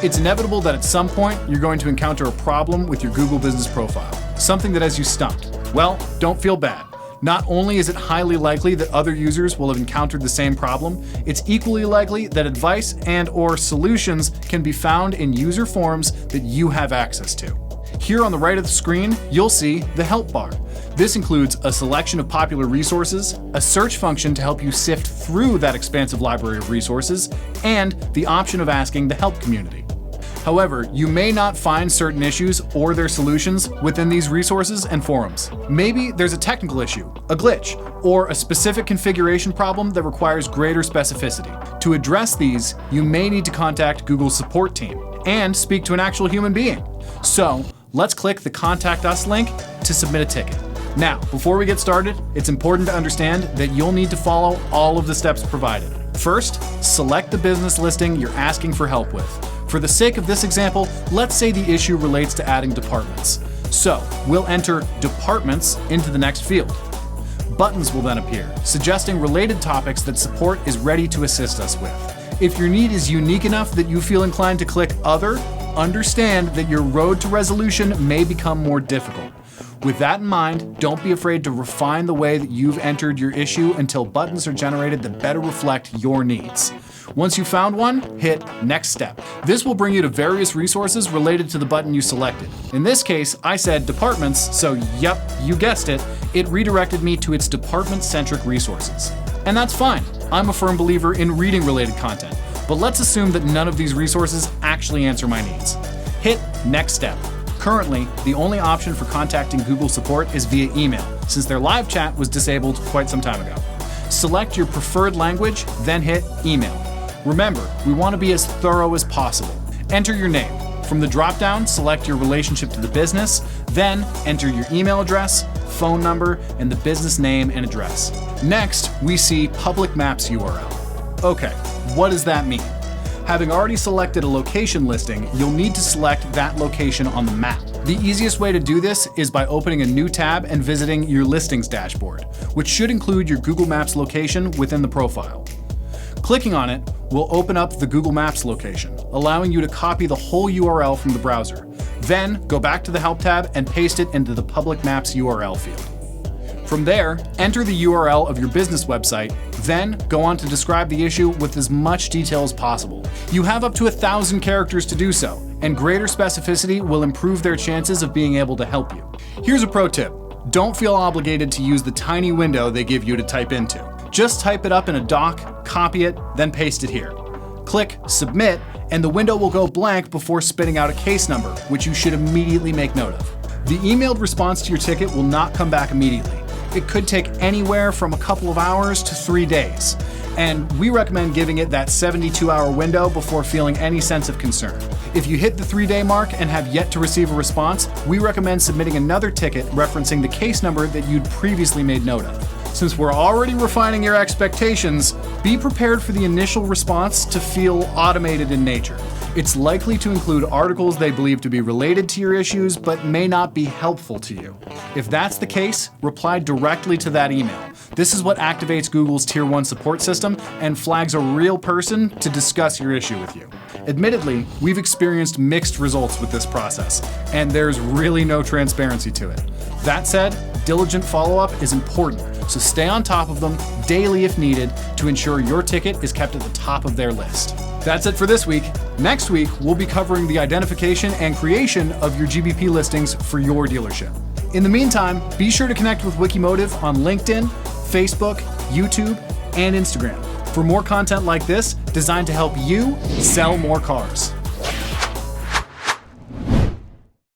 It's inevitable that at some point you're going to encounter a problem with your Google Business Profile, something that has you stumped. Well, don't feel bad. Not only is it highly likely that other users will have encountered the same problem, it's equally likely that advice and/or solutions can be found in user forums that you have access to. Here on the right of the screen, you'll see the help bar. This includes a selection of popular resources, a search function to help you sift through that expansive library of resources, and the option of asking the help community. However, you may not find certain issues or their solutions within these resources and forums. Maybe there's a technical issue, a glitch, or a specific configuration problem that requires greater specificity. To address these, you may need to contact Google's support team and speak to an actual human being. So, let's click the Contact Us link to submit a ticket. Now, before we get started, it's important to understand that you'll need to follow all of the steps provided. First, select the business listing you're asking for help with. For the sake of this example, let's say the issue relates to adding departments. So, we'll enter departments into the next field. Buttons will then appear, suggesting related topics that support is ready to assist us with. If your need is unique enough that you feel inclined to click Other, understand that your road to resolution may become more difficult. With that in mind, don't be afraid to refine the way that you've entered your issue until buttons are generated that better reflect your needs. Once you've found one, hit Next Step. This will bring you to various resources related to the button you selected. In this case, I said departments, so yep, you guessed it, it redirected me to its department-centric resources. And that's fine. I'm a firm believer in reading related content, but let's assume that none of these resources actually answer my needs. Hit Next Step. Currently, the only option for contacting Google Support is via email, since their live chat was disabled quite some time ago. Select your preferred language, then hit Email. Remember, we want to be as thorough as possible. Enter your name. From the drop-down, select your relationship to the business, then enter your email address, phone number, and the business name and address. Next, we see Public Maps URL. Okay, what does that mean? Having already selected a location listing, you'll need to select that location on the map. The easiest way to do this is by opening a new tab and visiting your listings dashboard, which should include your Google Maps location within the profile. Clicking on it will open up the Google Maps location, allowing you to copy the whole URL from the browser. Then go back to the Help tab and paste it into the Public Maps URL field. From there, enter the URL of your business website, then go on to describe the issue with as much detail as possible. You have up to 1,000 characters to do so, and greater specificity will improve their chances of being able to help you. Here's a pro tip. Don't feel obligated to use the tiny window they give you to type into. Just type it up in a doc, copy it, then paste it here. Click Submit, and the window will go blank before spitting out a case number, which you should immediately make note of. The emailed response to your ticket will not come back immediately. It could take anywhere from a couple of hours to 3 days, and we recommend giving it that 72-hour window before feeling any sense of concern. If you hit the 3-day mark and have yet to receive a response, we recommend submitting another ticket referencing the case number that you'd previously made note of. Since we're already refining your expectations, be prepared for the initial response to feel automated in nature. It's likely to include articles they believe to be related to your issues, but may not be helpful to you. If that's the case, reply directly to that email. This is what activates Google's Tier 1 support system and flags a real person to discuss your issue with you. Admittedly, we've experienced mixed results with this process, and there's really no transparency to it. That said, diligent follow-up is important, so stay on top of them daily if needed to ensure your ticket is kept at the top of their list. That's it for this week. Next week, we'll be covering the identification and creation of your GBP listings for your dealership. In the meantime, be sure to connect with Wikimotive on LinkedIn, Facebook, YouTube, and Instagram for more content like this designed to help you sell more cars.